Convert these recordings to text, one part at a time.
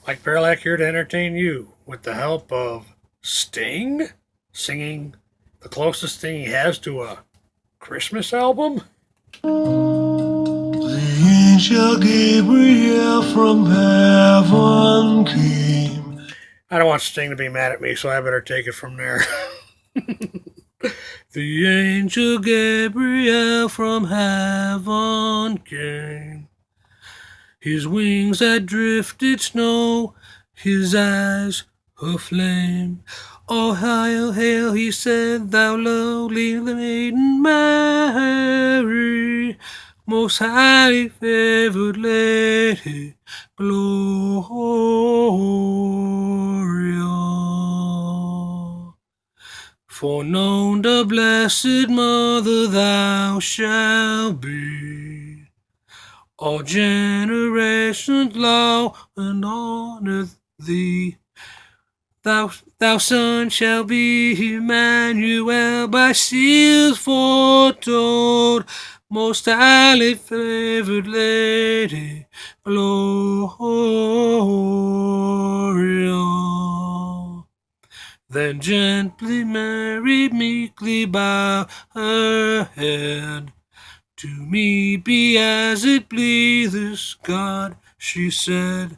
Mike Perlak here to entertain you with the help of Sting singing the closest thing he has to a Christmas album. The angel Gabriel from heaven came. I don't want Sting to be mad at me, so I better take it from there. The angel Gabriel from heaven came. His wings had drifted snow, his eyes a flame. Oh, hail, hail, he said, thou lowly maiden Mary, most highly favored lady, Gloria. For known the blessed mother thou shalt be. All generations law and honor thee. Thou son shall be Emmanuel by seals foretold, most highly favored lady, Gloria. Then gently Mary meekly bowed her head. To me be as it pleases God, she said.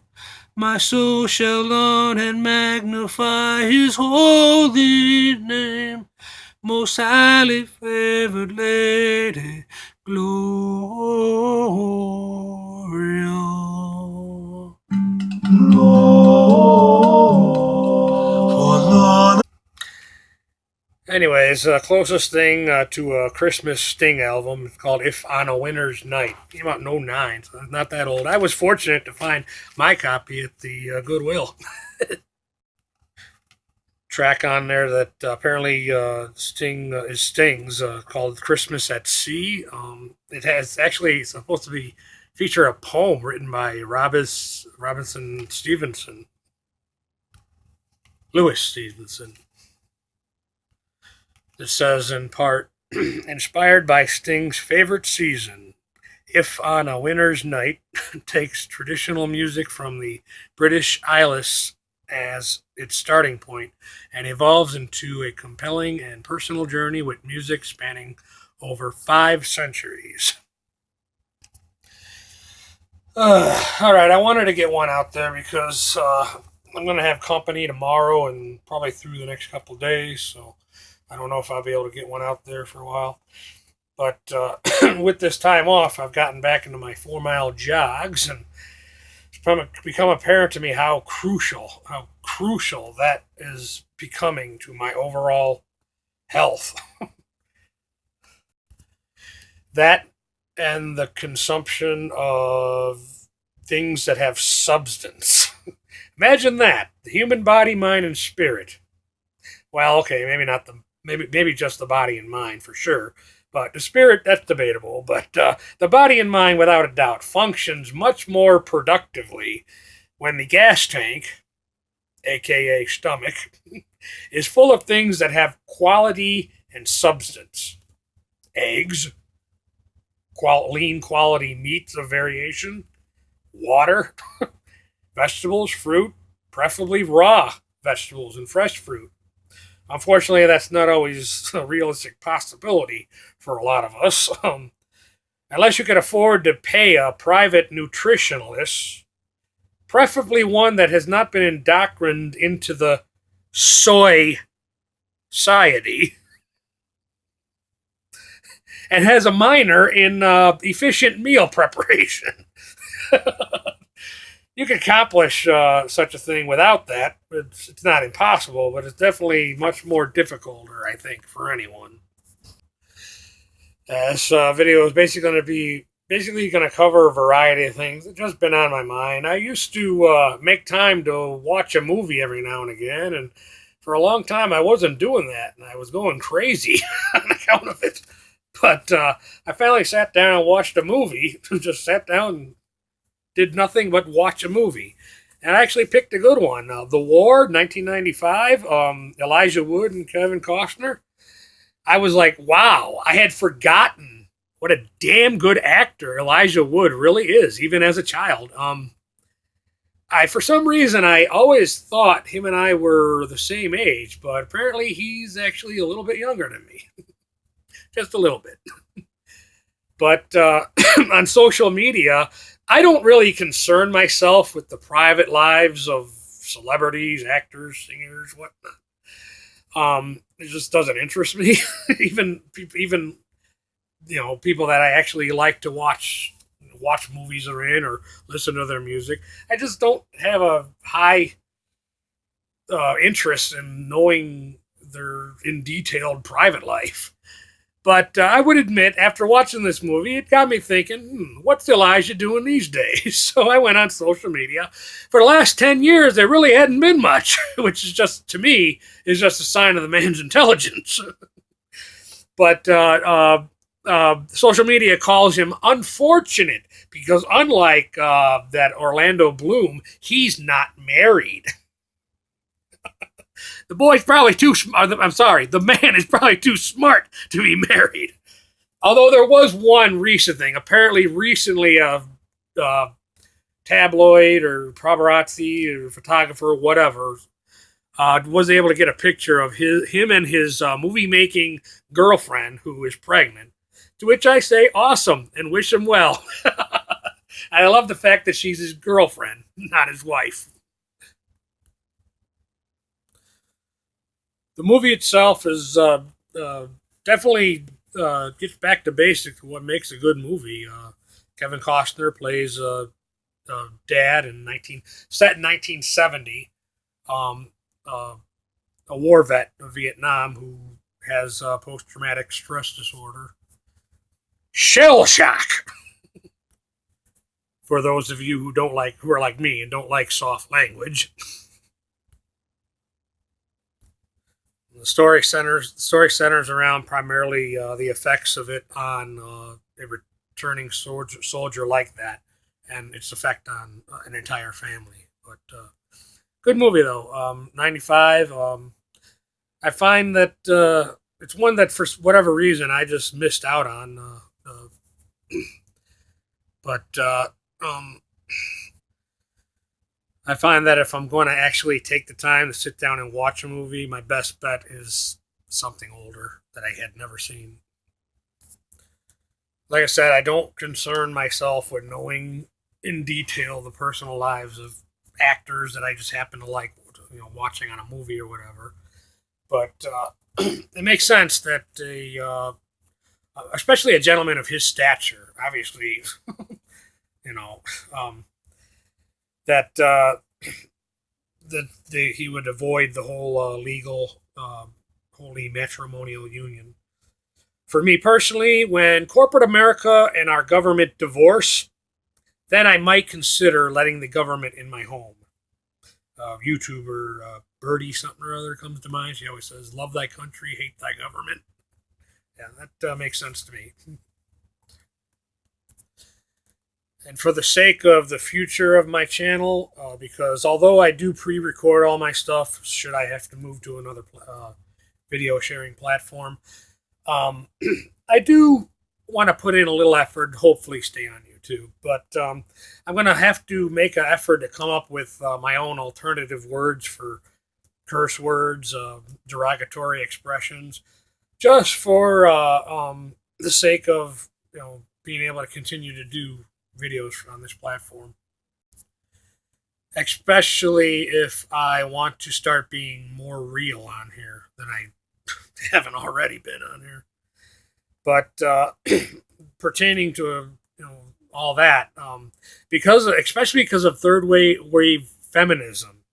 My soul shall laud and magnify his holy name. Most highly favored lady, Gloria. Anyways, closest thing to a Christmas Sting album called If on a Winter's Night. Came out in '09, so it's not that old. I was fortunate to find my copy at the Goodwill. Track on there that apparently is Sting's called Christmas at Sea. It has actually supposed to be feature a poem written by Robinson Stevenson. Lewis Stevenson. It says in part, inspired by Sting's favorite season, If on a Winter's Night takes traditional music from the British Isles as its starting point and evolves into a compelling and personal journey with music spanning over 5 centuries. All right, I wanted to get one out there because I'm going to have company tomorrow and probably through the next couple of days, so I don't know if I'll be able to get one out there for a while. But with this time off, I've gotten back into my 4 mile jogs, and it's become apparent to me how crucial that is becoming to my overall health. That and the consumption of things that have substance. Imagine that. The human body, mind, and spirit. Well, okay, maybe not the maybe just the body and mind for sure. But the spirit, that's debatable. But the body and mind, without a doubt, functions much more productively when the gas tank, aka stomach, is full of things that have quality and substance. Eggs, lean quality meats of variation, water, vegetables, fruit, preferably raw vegetables and fresh fruit. Unfortunately, that's not always a realistic possibility for a lot of us. Unless you can afford to pay a private nutritionalist, preferably one that has not been indoctrined into the soy society and has a minor in efficient meal preparation. You can accomplish such a thing without that. It's not impossible, but it's definitely much more difficult, I think, for anyone. This video is basically going to cover a variety of things that just been on my mind. I used to make time to watch a movie every now and again, and for a long time I wasn't doing that, and I was going crazy on account of it. But I finally sat down and watched a movie. Just sat down and did nothing but watch a movie. And I actually picked a good one. The War, 1995, Elijah Wood and Kevin Costner. I was like, wow, I had forgotten what a damn good actor Elijah Wood really is, even as a child. For some reason, I always thought him and I were the same age, but apparently he's actually a little bit younger than me, just a little bit. But on social media, I don't really concern myself with the private lives of celebrities, actors, singers, whatnot. It just doesn't interest me. Even people that I actually like to watch movies are in or listen to their music. I just don't have a high interest in knowing their in detailed private life. But I would admit, after watching this movie, it got me thinking, what's Elijah doing these days? So I went on social media. For the last 10 years, there really hadn't been much, which is just, to me, is just a sign of the man's intelligence. But social media calls him unfortunate because, unlike that Orlando Bloom, he's not married. The boy's probably too smart. I'm sorry, the man is probably too smart to be married. Although there was one recent thing. Apparently, recently, a tabloid or paparazzi or photographer, or whatever, was able to get a picture of him and his movie making girlfriend who is pregnant. To which I say, awesome, and wish him well. I love the fact that she's his girlfriend, not his wife. The movie itself is definitely gets back to basics of what makes a good movie. Kevin Costner plays dad set in 1970, a war vet of Vietnam who has post-traumatic stress disorder. Shell shock. For those of you who are like me and don't like soft language. The story centers around primarily the effects of it on a returning soldier like that, and its effect on an entire family. But good movie though. 95. I find that it's one that for whatever reason I just missed out on. But I find that if I'm going to actually take the time to sit down and watch a movie, my best bet is something older that I had never seen. Like I said, I don't concern myself with knowing in detail the personal lives of actors that I just happen to like, watching on a movie or whatever. But it makes sense that especially a gentleman of his stature, obviously, that he would avoid the whole legal holy matrimonial union. For me personally, when corporate America and our government divorce, then I might consider letting the government in my home. YouTuber Birdie something or other comes to mind. She always says, "Love thy country, hate thy government." Yeah, that makes sense to me. And for the sake of the future of my channel, because although I do pre-record all my stuff, should I have to move to another video sharing platform, I do want to put in a little effort, hopefully stay on YouTube. But I'm going to have to make an effort to come up with my own alternative words for curse words, derogatory expressions, just for the sake of being able to continue to do videos on this platform, especially if I want to start being more real on here than I haven't already been on here. But pertaining to all that, especially because of third wave feminism,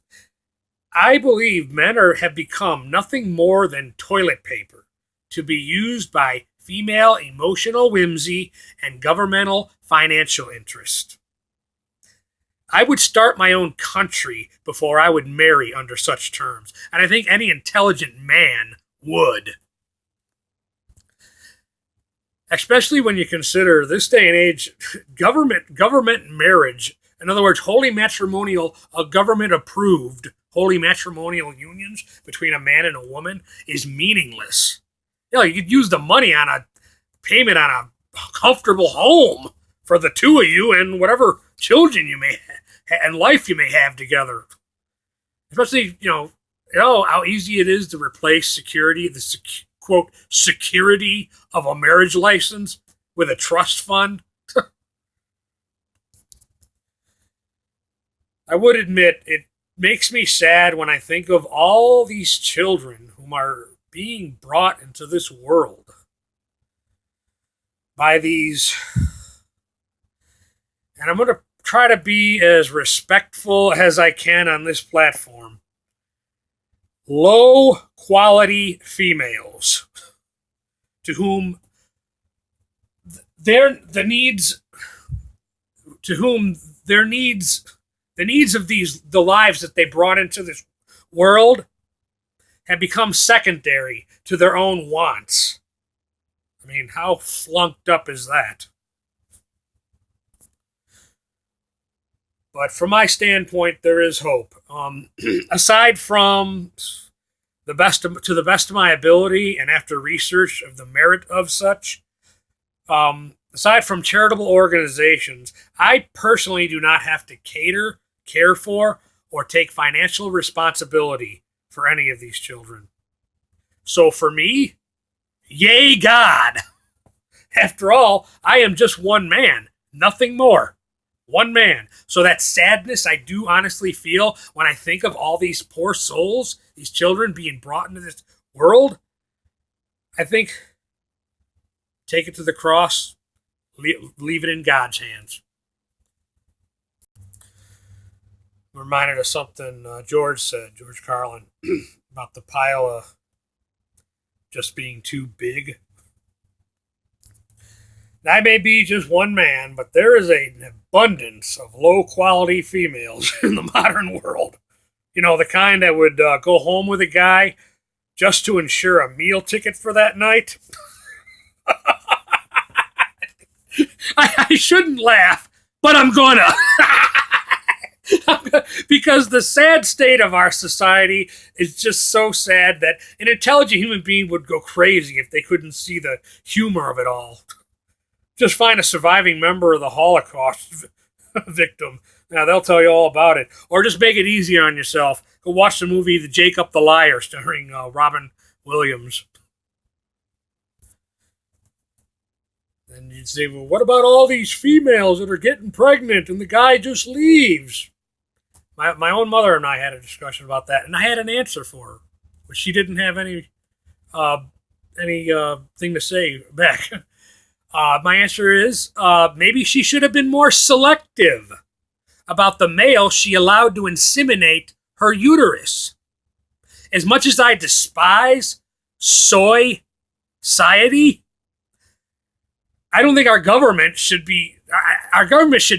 I believe men have become nothing more than toilet paper to be used by female emotional whimsy and governmental financial interest. I would start my own country before I would marry under such terms, and I think any intelligent man would. Especially when you consider this day and age, government marriage, in other words, government approved holy matrimonial unions between a man and a woman is meaningless. You could use the money on a payment on a comfortable home for the two of you and whatever children you may and life you may have together. Especially, you know how easy it is to replace security, quote, security of a marriage license with a trust fund. I would admit it makes me sad when I think of all these children whom are being brought into this world by these, and I'm going to try to be as respectful as I can on this platform, low quality females to whom their the needs to whom their needs the needs of the lives that they brought into this world have become secondary to their own wants. I mean, how flunked up is that? But from my standpoint, there is hope. Aside from to the best of my ability, and after research of the merit of such, aside from charitable organizations, I personally do not have to care for, or take financial responsibility for any of these children. So for me, yay God! After all, I am just one man, nothing more. One man. So that sadness I do honestly feel when I think of all these poor souls, these children being brought into this world, I think take it to the cross, leave it in God's hands. I'm reminded of something George Carlin, about the pile of just being too big. I may be just one man, but there is an abundance of low quality females in the modern world. You know, the kind that would go home with a guy just to ensure a meal ticket for that night. I shouldn't laugh, but I'm gonna. Because the sad state of our society is just so sad that an intelligent human being would go crazy if they couldn't see the humor of it all. Just find a surviving member of the Holocaust victim. Now, they'll tell you all about it. Or just make it easier on yourself. Go watch the movie The Jacob the Liar starring Robin Williams. And you'd say, well, what about all these females that are getting pregnant and the guy just leaves? My own mother and I had a discussion about that, and I had an answer for her, but she didn't have any thing to say back. My answer is maybe she should have been more selective about the male she allowed to inseminate her uterus. As much as I despise ciety, I don't think our government should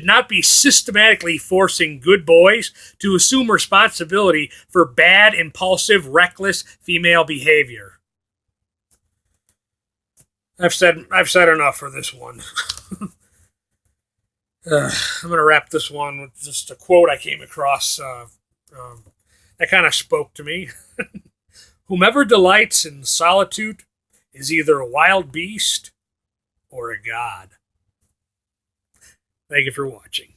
not be systematically forcing good boys to assume responsibility for bad, impulsive, reckless female behavior. I've said enough for this one. I'm going to wrap this one with just a quote I came across that kind of spoke to me. Whomever delights in solitude is either a wild beast or a god. Thank you for watching.